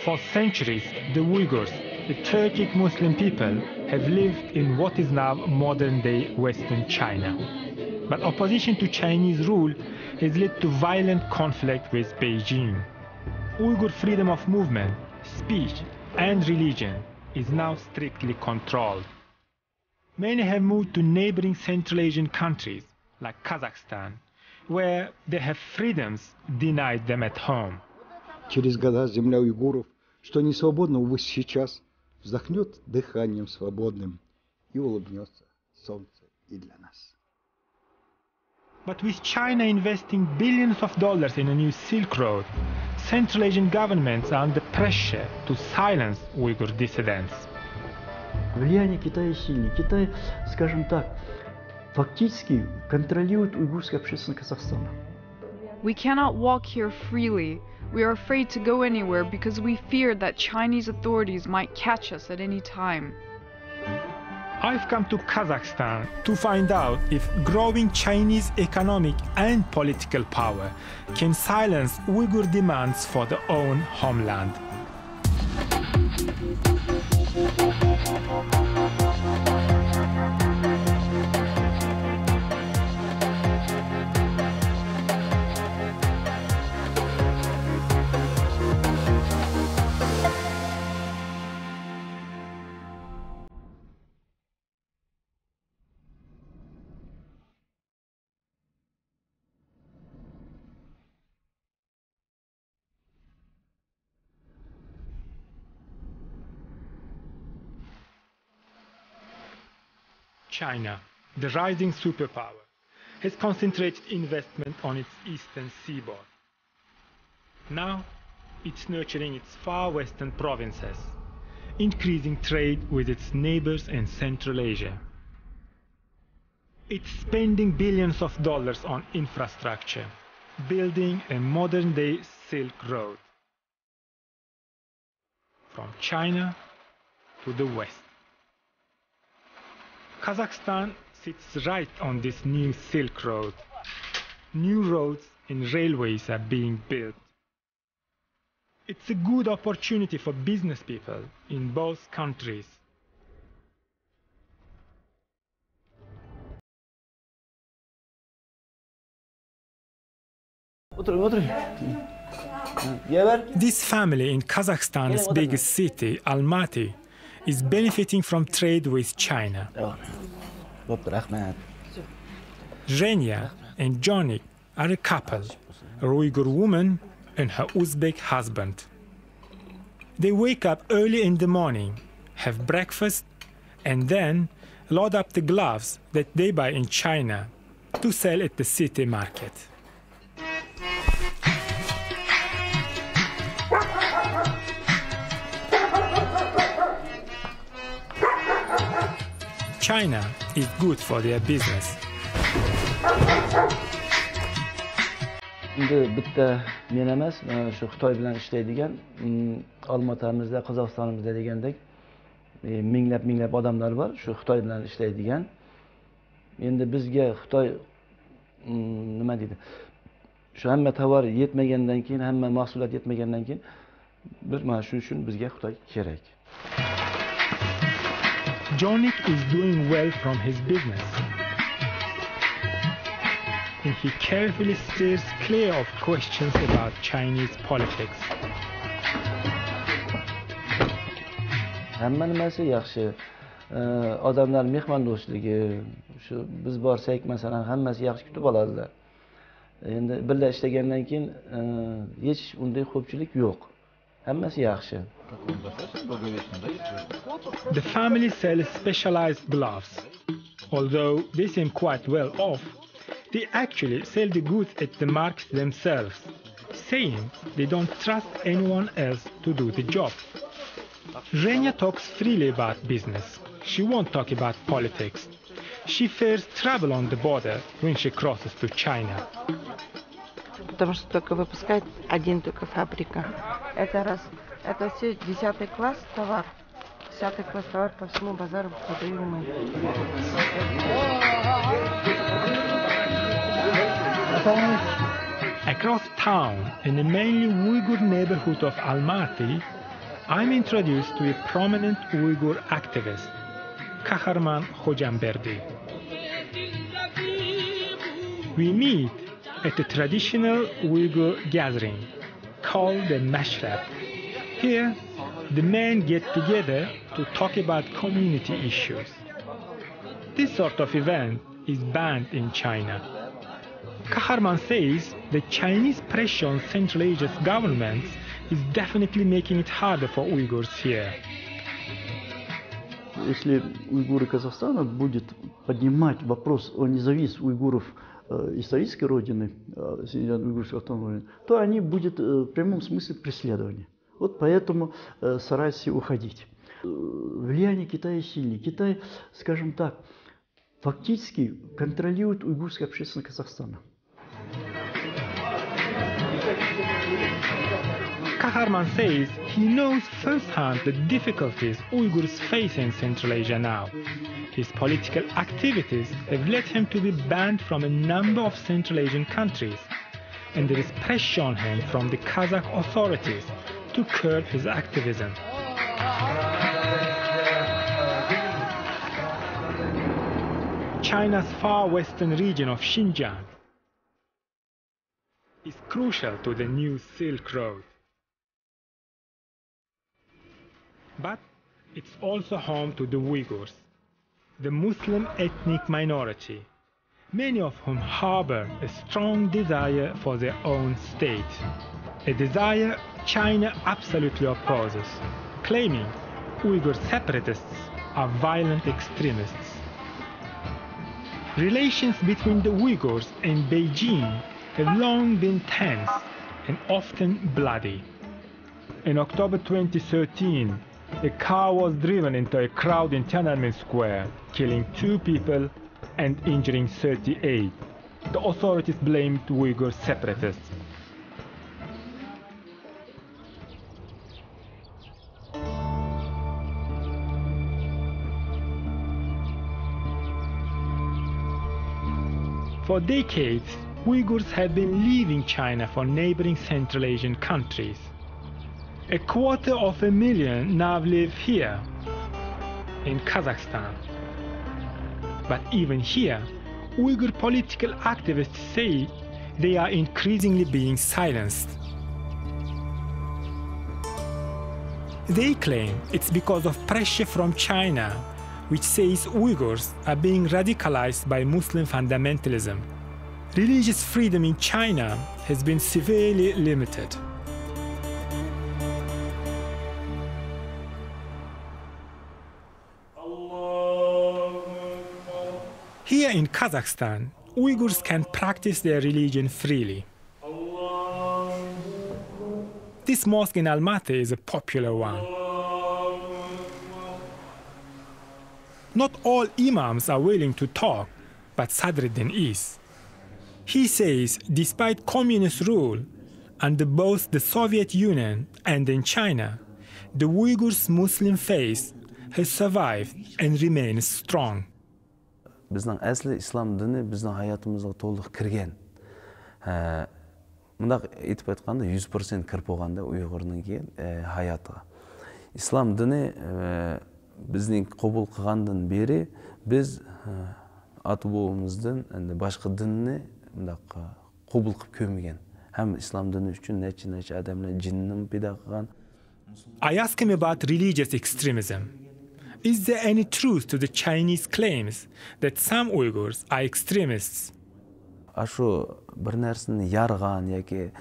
For centuries, the Uyghurs, the Turkic Muslim people, have lived in what is now modern-day Western China. But opposition to Chinese rule has led to violent conflict with Beijing. Uyghur freedom of movement, speech, and religion is now strictly controlled. Many have moved to neighboring Central Asian countries like Kazakhstan, where they have freedoms denied them at home. Через года земля уйгуров, что не свободна, увы, сейчас, вздохнет дыханием свободным и улыбнется солнце и для нас. But with China investing billions of dollars in a new Silk Road, Central Asian governments are under pressure to silence Uyghur dissidents. Влияние Китая сильное. Китай, скажем так, фактически контролирует уйгурское общественность Казахстана. We cannot walk here freely. We are afraid to go anywhere because we fear that Chinese authorities might catch us at any time. I've come to Kazakhstan to find out if growing Chinese economic and political power can silence Uyghur demands for their own homeland. China, the rising superpower, has concentrated investment on its eastern seaboard. Now, it's nurturing its far western provinces, increasing trade with its neighbors in Central Asia. It's spending billions of dollars on infrastructure, building a modern-day Silk Road from China to the west. Kazakhstan sits right on this new Silk Road. New roads and railways are being built. It's a good opportunity for business people in both countries. This family in Kazakhstan's biggest city, Almaty, is benefiting from trade with China. Zhenya and Johnny are a couple, a Uyghur woman and her Uzbek husband. They wake up early in the morning, have breakfast, and then load up the gloves that they buy in China to sell at the city market. China is good for their business. Endi bitta men emas, shu Xitoy bilan ishlaydigan Olmaotamizda, Qozog'istonimizda degandek minglab odamlar bor, shu Xitoy bilan ishlaydigan. Endi bizga Xitoy nima deydi? Shu hamma tovar yetmagandan keyin, hamma mahsulot yetmagandan keyin bir mana shuning uchun bizga Xitoy kerak. Johnny is doing well from his business, and he carefully steers clear of questions about Chinese politics. Hamma nimasi yaxshi. Odamlar mehmondo'stligi, shu biz borsak, masalan, hammasi yaxshi kutib oladilar. Endi birga ishlagandan keyin hech unday ko'pchilik yo'q. Hammasi yaxshi. The family sells specialized gloves. Although they seem quite well off, they actually sell the goods at the market themselves, saying they don't trust anyone else to do the job. Zhenya talks freely about business. She won't talk about politics. She fears trouble on the border when she crosses to China. Потому что только выпускает один только фабрика. Это раз. Это все 10 класс товар. 10 класс товар по всему базару продаем мы. Across town, in the mainly Uyghur neighborhood of Almaty, I'm introduced to a prominent Uyghur activist, Kahraman Hojamberdi. We meet at a traditional Uyghur gathering called the Mashrab. Here, the men get together to talk about community issues. This sort of event is banned in China. Kahraman says the Chinese pressure on Central Asia's governments is definitely making it harder for Uyghurs here. Если уйгуры Казахстана будет поднимать вопрос о независимости уйгуров исторической родины, уйгурской автономии, то они будут в прямом смысле преследования. Вот поэтому стараются уходить. Влияние Китая сильнее. Китай, скажем так, фактически контролирует уйгурскую общественность Казахстана. Kahraman says he knows firsthand the difficulties Uyghurs face in Central Asia now. His political activities have led him to be banned from a number of Central Asian countries, and there is pressure on him from the Kazakh authorities to curb his activism. China's far western region of Xinjiang is crucial to the new Silk Road. But it's also home to the Uighurs, the Muslim ethnic minority, many of whom harbor a strong desire for their own state, a desire China absolutely opposes, claiming Uyghur separatists are violent extremists. Relations between the Uyghurs and Beijing have long been tense and often bloody. In October 2013, a car was driven into a crowd in Tiananmen Square, killing 2 people and injuring 38. The authorities blamed Uyghur separatists. For decades, Uyghurs have been leaving China for neighboring Central Asian countries. 250,000 now live here, in Kazakhstan. But even here, Uyghur political activists say they are increasingly being silenced. They claim it's because of pressure from China, which says Uyghurs are being radicalized by Muslim fundamentalism. Religious freedom in China has been severely limited. Here in Kazakhstan, Uyghurs can practice their religion freely. This mosque in Almaty is a popular one. Not all imams are willing to talk, but Sadruddin is. He says despite communist rule under both the Soviet Union and in China, the Uyghurs' Muslim faith has survived and remains strong. Bizning asli islom dini bizning hayotimizga to'liq kirgan. Bundaq aytib aytganda 100% kirib bo'lganda Uyg'urning hayotiga. Islom dini bizning qabul qilgandan beri biz ata-bobomizdan endi boshqa dinni bundaq qabul qilib ko'rmagan. Ham islom dini uchun necha odamlar jinni paydo qilgan. I ask him about religious extremism. Is there any truth to the Chinese claims that some Uyghurs are extremists? Ashu bir narsani yarg'an yoki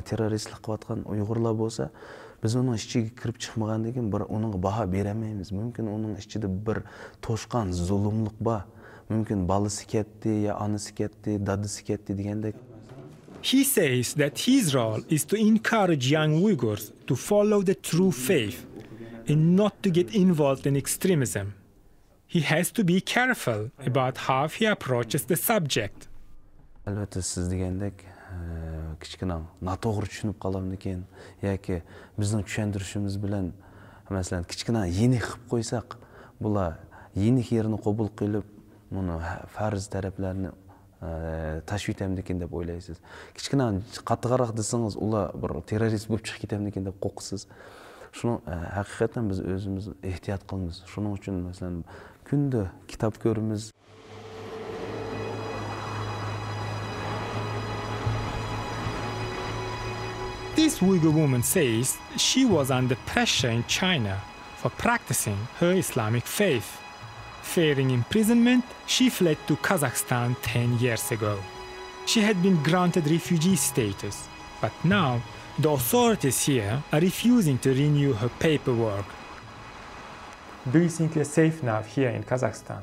terroristlik qilayotgan Uyg'urlar bo'lsa, biz uning ichiga kirib chiqmagandan keyin bir uning baho beramaymiz. Mumkin uning ichida bir to'shqan zulmlik bor. Mumkin balasi ketdi, yo onasi ketdi, dadasi ketdi degandek. He says that his role is to encourage young Uyghurs to follow the true faith and not to get involved in extremism. He has to be careful about how he approaches the subject. Albatta siz degandek kichkina noto'g'ri tushunib qolamdi ekan yoki bizning tushuntirishimiz bilan masalan kichkina yenik qilib qo'ysak, bular yenik yerini qabul qilib, buni farz taraflarni tashvit ekan deb o'ylaysiz. Kichkina qattiqroq desangiz, ular bir terrorist bo'lib chiqib ketamdi ekan deb qo'rqasiz. Şunu haqiqatan biz özümüz ehtiyat qılmız. Şunun üçün mesela күндө kitap көрүмүz. This Uyghur woman says she was under pressure in China for practicing her Islamic faith. Fearing imprisonment, she fled to Kazakhstan 10 years ago. She had been granted refugee status, but now the authorities here are refusing to renew her paperwork. Do you think you're safe now here in Kazakhstan?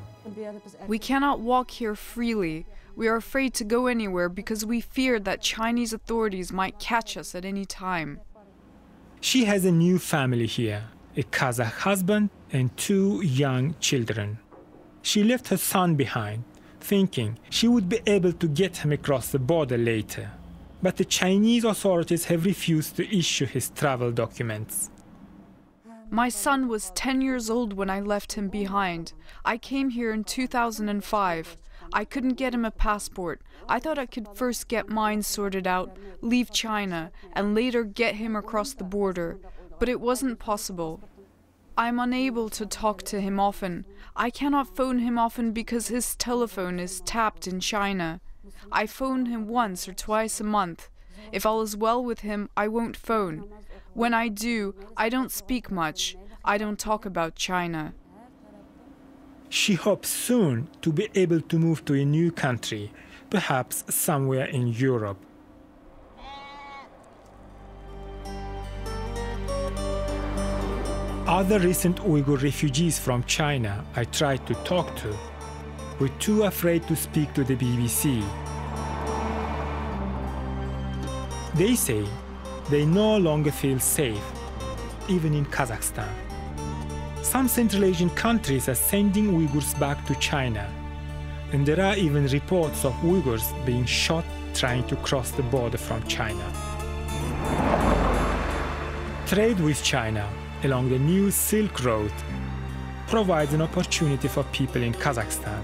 We cannot walk here freely. We are afraid to go anywhere because we fear that Chinese authorities might catch us at any time. She has a new family here, a Kazakh husband and 2 young children. She left her son behind, thinking she would be able to get him across the border later. But the Chinese authorities have refused to issue his travel documents. My son was 10 years old when I left him behind. I came here in 2005. I couldn't get him a passport. I thought I could first get mine sorted out, leave China, and later get him across the border. But it wasn't possible. I'm unable to talk to him often. I cannot phone him often because his telephone is tapped in China. I phone him once or twice a month. If all is well with him, I won't phone. When I do, I don't speak much. I don't talk about China. She hopes soon to be able to move to a new country, perhaps somewhere in Europe. Other recent Uyghur refugees from China I tried to talk to were too afraid to speak to the BBC. They say they no longer feel safe, even in Kazakhstan. Some Central Asian countries are sending Uyghurs back to China, and there are even reports of Uyghurs being shot trying to cross the border from China. Trade with China along the new Silk Road provides an opportunity for people in Kazakhstan,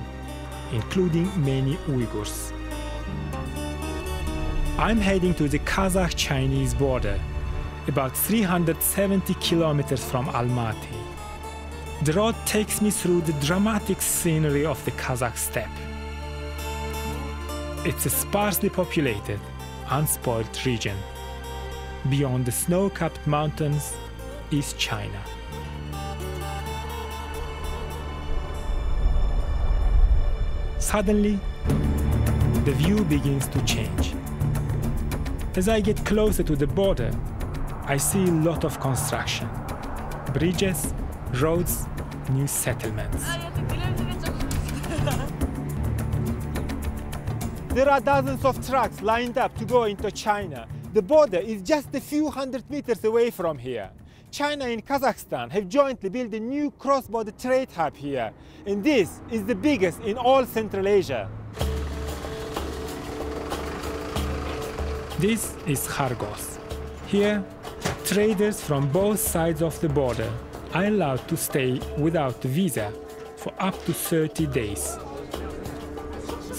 including many Uyghurs. I'm heading to the Kazakh-Chinese border, about 370 kilometers from Almaty. The road takes me through the dramatic scenery of the Kazakh steppe. It's a sparsely populated, unspoiled region. Beyond the snow-capped mountains is China. Suddenly, the view begins to change. As I get closer to the border, I see a lot of construction. Bridges, roads, new settlements. There are dozens of trucks lined up to go into China. The border is just a few hundred meters away from here. China and Kazakhstan have jointly built a new cross-border trade hub here, and this is the biggest in all Central Asia. This is Khargos. Here, traders from both sides of the border are allowed to stay without a visa for up to 30 days.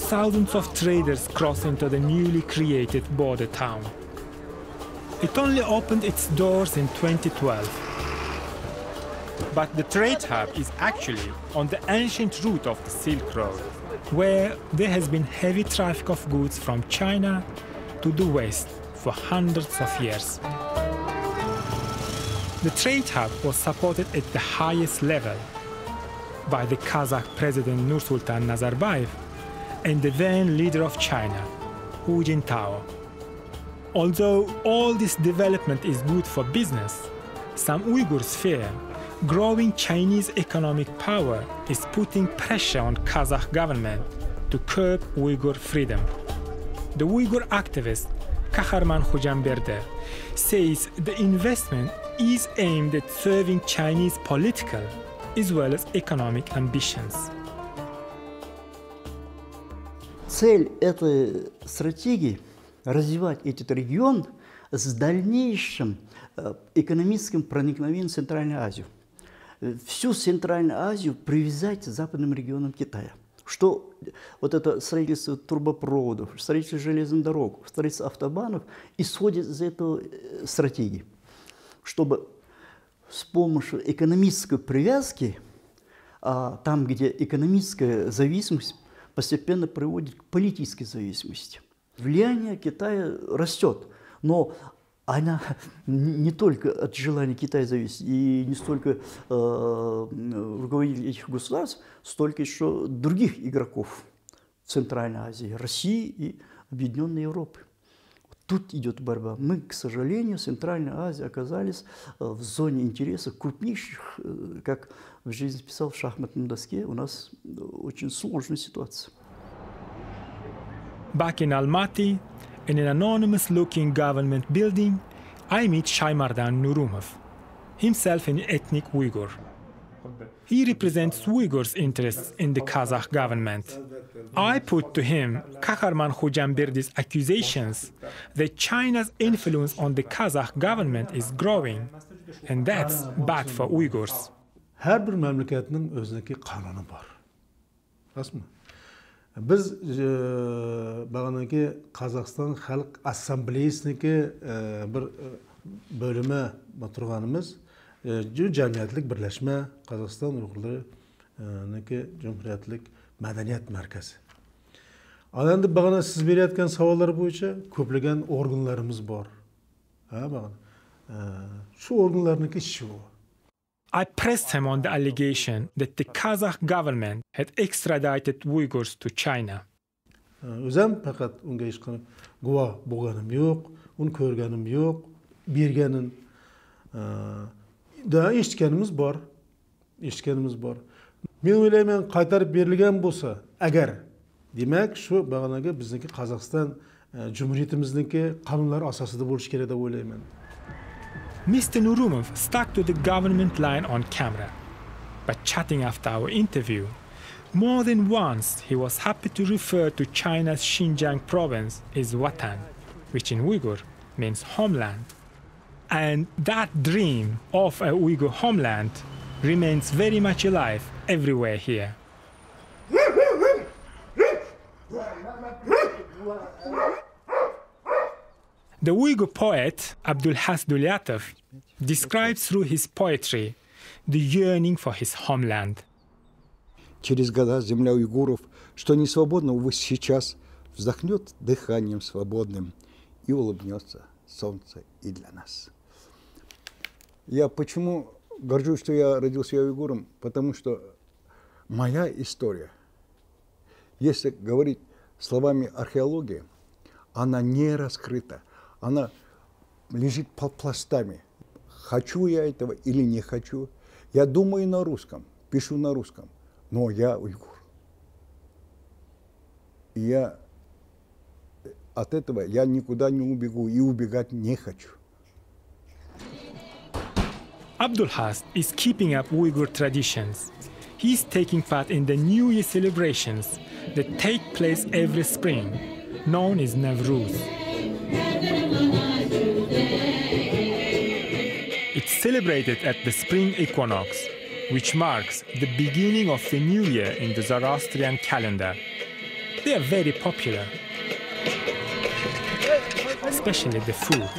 Thousands of traders cross into the newly created border town. It only opened its doors in 2012. But the trade hub is actually on the ancient route of the Silk Road, where there has been heavy traffic of goods from China to the West for hundreds of years. The trade hub was supported at the highest level by the Kazakh President Nursultan Nazarbayev and the then leader of China, Hu Jintao. Although all this development is good for business, some Uyghurs fear growing Chinese economic power is putting pressure on Kazakh government to curb Uyghur freedom. The Uyghur activist Kahraman Khojamberde says the investment is aimed at serving Chinese political as well as economic ambitions. Цель этой стратегии – развивать этот регион с дальнейшим экономическим проникновением в Центральную Азию. Всю Центральную Азию привязать к западным регионам Китая. Что вот это строительство трубопроводов, строительство железных дорог, строительство автобанов исходит из этой стратегии. Чтобы с помощью экономической привязки, там, где экономическая зависимость постепенно приводит к политической зависимости. Влияние Китая растет, но она не только от желания Китая зависит, и не столько руководителей этих государств, столько еще других игроков в Центральной Азии, России и Объединенной Европы. Тут идет борьба. Мы, к сожалению, в Центральной Азии оказались в зоне интересов крупнейших, как в жизни писал в шахматной доске, у нас очень сложная ситуация. Back in Almaty, in an anonymous-looking government building, I meet Shaymardan Nurumov, himself an ethnic Uyghur. He represents Uyghurs' interests in the Kazakh government. I put to him Kahraman Khojambirdi's accusations that China's influence on the Kazakh government is growing, and that's bad for Uyghurs. Her bir memleketinin özneki kanunu var. Rasmı? Biz bağınaki Kazakhstan Halk Assambleyasındaki bir bölüme oturganımız Cemiyetlik Birleşme Kazakistan Uygurları Cumhuriyetlik Medeniyet Merkezi. Adamda bağına siz beriyatgan savollar boyunca köplegen organlarımız var. Ha bağına. Şu organlarniki işi o. I pressed him on the allegation that the Kazakh government had extradited Uyghurs to China. Özüm fakat onga hiç guva bolganym yok, onu körgenim yok, bergenin da eşitkenimiz var. Eşitkenimiz var. Men oylayman qaytarıp berilgen bolsa, agar demek şu baganaga bizdeki Kazakhstan Cumhuriyetimizdeki kanunlar asasida bolish kerak deb oylayman. Mr. Nurumov stuck to the government line on camera, but chatting after our interview, more than once he was happy to refer to China's Xinjiang province as Watan, which in Uyghur means homeland. And that dream of a Uyghur homeland remains very much alive everywhere here. The Uyghur poet Abdulhas Dulyatov describes through his poetry the yearning for his homeland. Через года земля уйгуров, что не свободна, увы, сейчас вздохнет дыханием свободным и улыбнется солнце и для нас. Я почему горжусь, что я родился уйгуром? Потому что моя история, если говорить словами археологии, она не раскрыта. Она лежит под пластами. Хочу я этого или не хочу. Я думаю на русском, пишу на русском, но я уйгур. И я от этого я никуда не убегу и убегать не хочу. Abdulhas is keeping up Uyghur traditions. He's taking part in the New Year celebrations that take place every spring, known as Nowruz. It's celebrated at the spring equinox, which marks the beginning of the new year in the Zoroastrian calendar. They are very popular, especially the food.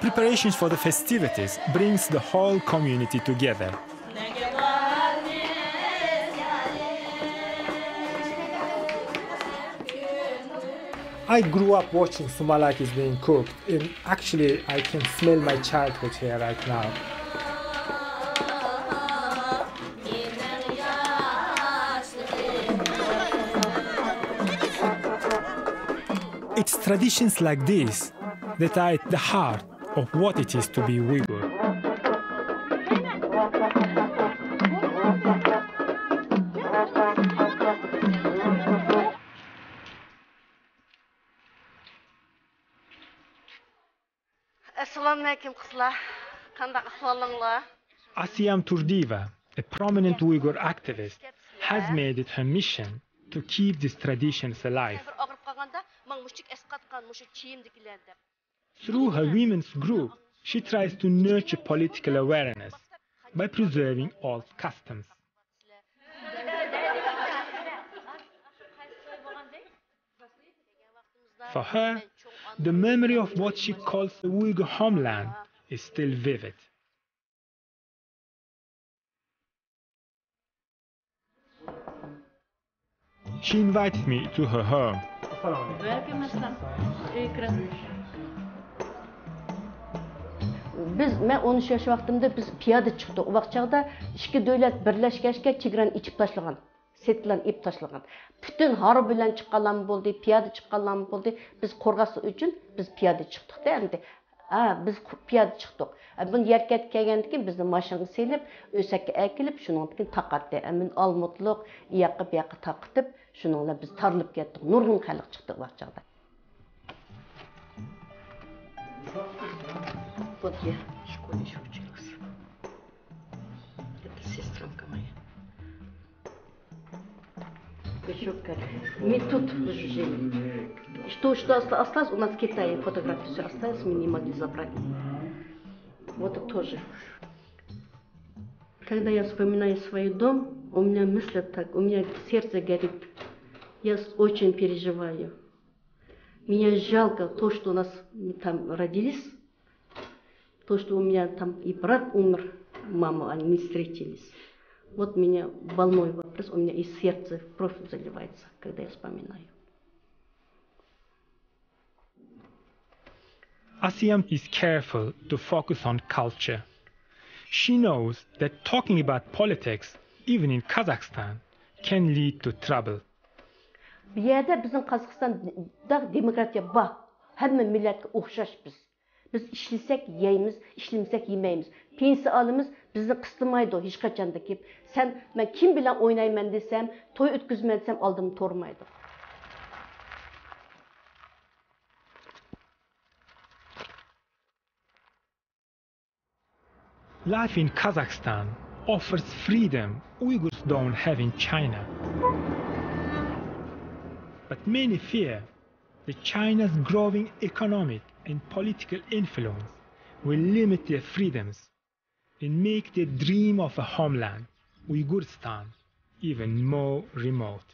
Preparations for the festivities brings the whole community together. I grew up watching sumalakis being cooked, and actually I can smell my childhood here right now. It's traditions like this that are at the heart of what it is to be Uyghur. Assalamu alaikum qizlar. Qanday ahvolinglar? Asiyam Turdiva, a prominent Uyghur activist, has made it her mission to keep these traditions alive. Through her women's group, She tries to nurture political awareness by preserving old customs. For her, the memory of what she calls the Uyghur homeland is still vivid. She invited me to her home. Ben 13 yaş vaxtımda biz piyade çıktık. O vaxt çağda iki devlet birleşkeşke çigran içip taşlagan. Setlan ip taşlagan. Bütün harp bilen çıqqanlar boldu, piyade çıqqanlar boldu. Biz qorgası üçün biz piyade çıktık da endi. Biz piyade çıktık. Bunu yerket kelgendiki bizni maşını selip, ösekке ekilip şununkin taqatdı. Amin almutluq, iyaqı biyaqı taqıtıp, şununla biz tarılıp kettik. Nurgun xalq çıktık vaxt çağda. Вот я в школе еще училась. Это сестренка моя. Еще мы тут жили. Что осталось, у нас в Китае фотографии все осталось, мы не могли забрать. Вот это тоже. Когда я вспоминаю свой дом, у меня мысли так, у меня сердце горит. Я очень переживаю. Меня жалко то, что у нас мы там родились. То, что у меня там и брат умер, мама, они не встретились. Вот меня волнует вопрос, у меня и сердце кровь заливается, когда я вспоминаю. Asiam is careful to focus on culture. She knows that talking about politics, even in Kazakhstan, can lead to trouble. Bir yerde bizim Kazakhstan'da demokrasiya var. Hemen milletke okşaş biz. Biz işlesek yeyimiz, işlemesek yemeyimiz. Pensiya alımız bizni kısıtlamaydı hiç kaçandaki. Ben kim bilen oynayman desem, toy ötküzmen desem aldım tormaydı. Life in Kazakhstan offers freedom Uyghurs don't have in China. But many fear that China's growing economic and political influence will limit their freedoms and make their dream of a homeland, Uyghurstan, even more remote.